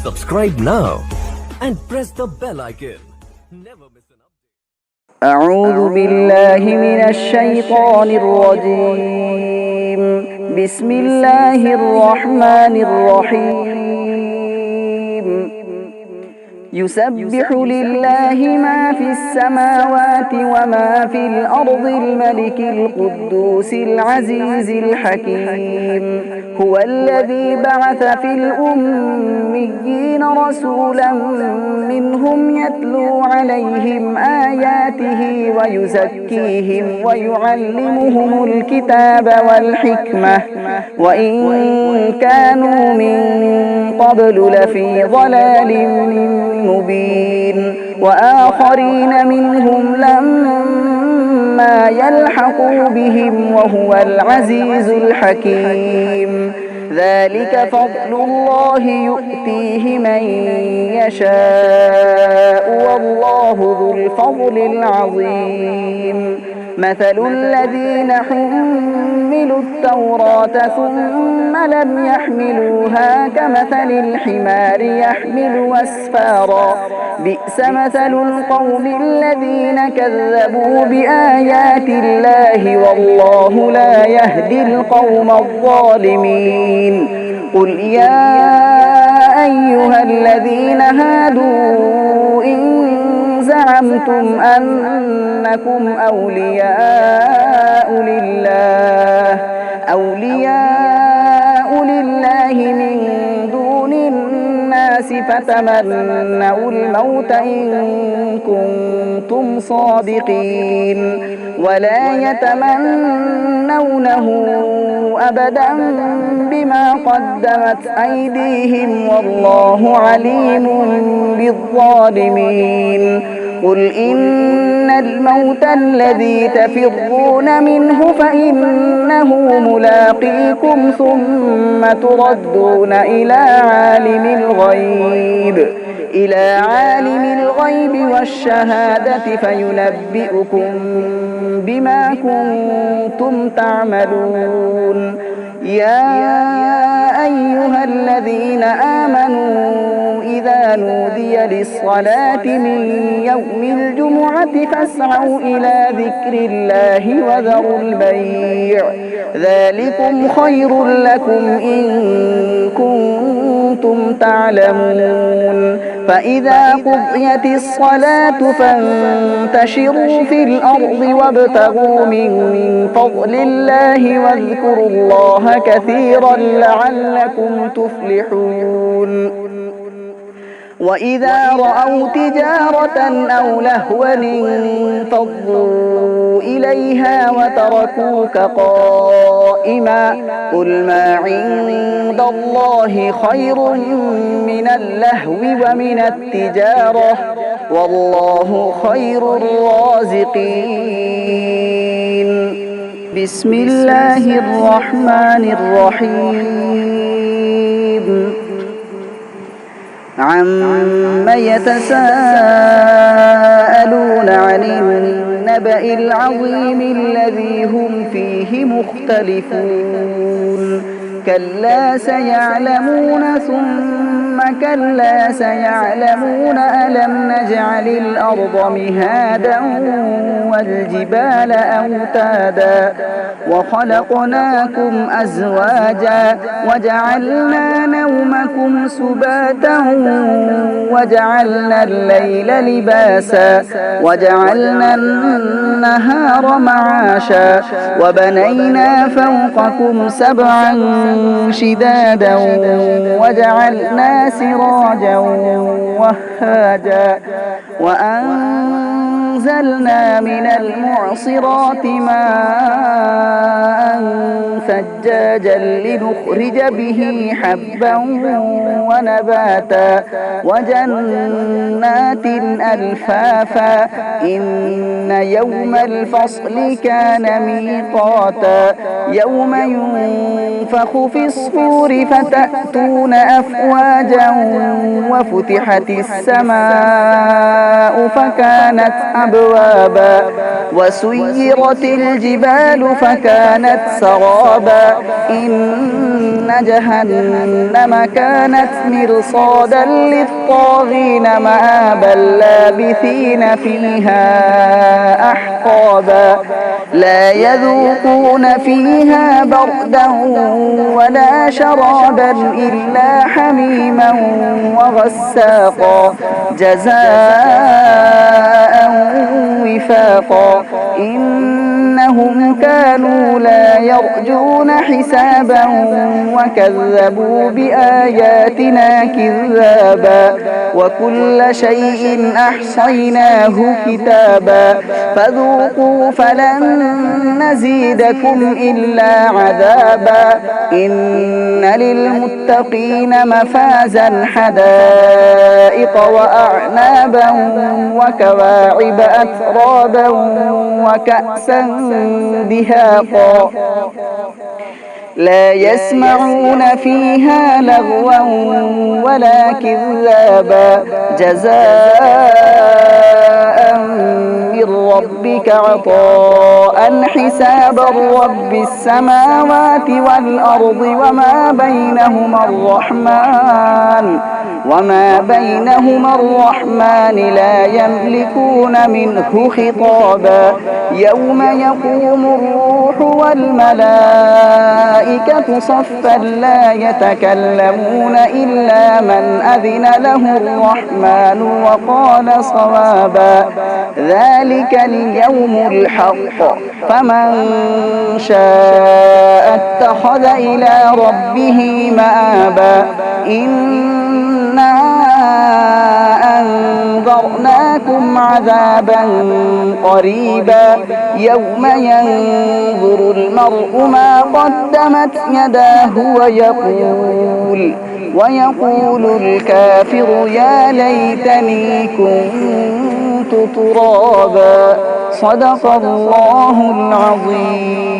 Subscribe now and press the bell icon. Never miss an update. أعوذ بالله من الشيطان الرجيم. بسم الله الرحمن الرحيم. يسبح لله ما في السماوات وما في الأرض الملك القدوس العزيز الحكيم. هو الذي بعث في الأميين رسولا منهم يتلو عليهم آياته ويزكيهم ويعلمهم الكتاب والحكمة وإن كانوا من قبل لفي ضلال مبين. وآخرين منهم لما يلحقوا بهم وهو العزيز الحكيم. ذلك فضل الله يؤتيه من يشاء والله ذو الفضل العظيم. مثل الذين حملوا التوراة ثم لم يحملوها كمثل الحمار يحمل أسفارا. بئس مثل القوم الذين كذبوا بآيات الله والله لا يهدي القوم الظالمين. قل يا أيها الذين هادوا إن زعمتم أنكم أولياء لله من دون الناس فتمنوا الموت إن كنتم صادقين ولا يتمنونه أبدا بما قدمت أيديهم والله عليم بالظالمين. قل إن الموت الذي تفرون منه فإنه ملاقيكم ثم تردون إلى عالم الغيب والشهادة فينبئكم بما كنتم تعملون. يا أيها الذين آمنوا إذا نودي للصلاة من يوم الجمعة فاسعوا إلى ذكر الله وذروا البيع ذلكم خير لكم إن كنتم تعلمون. فإذا قضيت الصلاة فانتشروا في الأرض وابتغوا من فضل الله واذكروا الله كثيرا لعلكم تفلحون. وإذا رأوا تجارة أو لهوا انفضوا إليها وتركوك قائما. قل ما عند الله خير من اللهو ومن التجارة والله خير الرازقين. بسم الله الرحمن الرحيم. عما يتساءلون عن النبأ العظيم الذي هم فيه مختلفون. كلا سيعلمون ثم كلا سيعلمون ألم نجعل الأرض مهادا والجبال أوتادا وخلقناكم أزواجا وجعلنا نومكم سباتا وجعلنا الليل لباسا وجعلنا النهار معاشا وبنينا فوقكم سبعا شدادا وجعلنا سراجا وهاجا وأنزلنا من المعصرات ماء ثجاجا لنخرج به حبا ونباتا وجنات ألفافا. إن يوم الفصل كان ميقاتا. يوم ينفخ في الصور فتأتون أفواجا وفتحت السماء فكانت أبوابا وسيرت الجبال فكانت سرابا عقابا إن جهنم كانت مرصادا للطاغين مآبا لابثين فيها أحقابا لا يذوقون فيها بردا ولا شرابا إلا حميما وغساقا جزاء وفاقا إنهم كانوا لا يرجون حسابا وكذبوا بآياتنا كذابا وكل شيء أحصيناه كتابا فذوقوا فلن نزيدكم إلا عذابا إن للمتقين مفازا حدائق وأعنابا وكواعب أترابا وكأسا دهاقا لا يسمعون فيها لغوا ولا كذابا جزاء من ربك عطاء حسابا رب السماوات والأرض وما بينهما الرحمن لا يملكون منه خطابا يوم يقوم الروح والملائكة صفا لا يتكلمون إلا من أذن له الرحمن وقال صوابا ذلك اليوم الحق فمن شاء اتخذ إلى ربه مآبا إنا أنذرناكم عذابا قريبا يوم ينظر المرء ما قدمت يداه ويقول الكافر يا ليتني كنت ترابا صدق الله العظيم.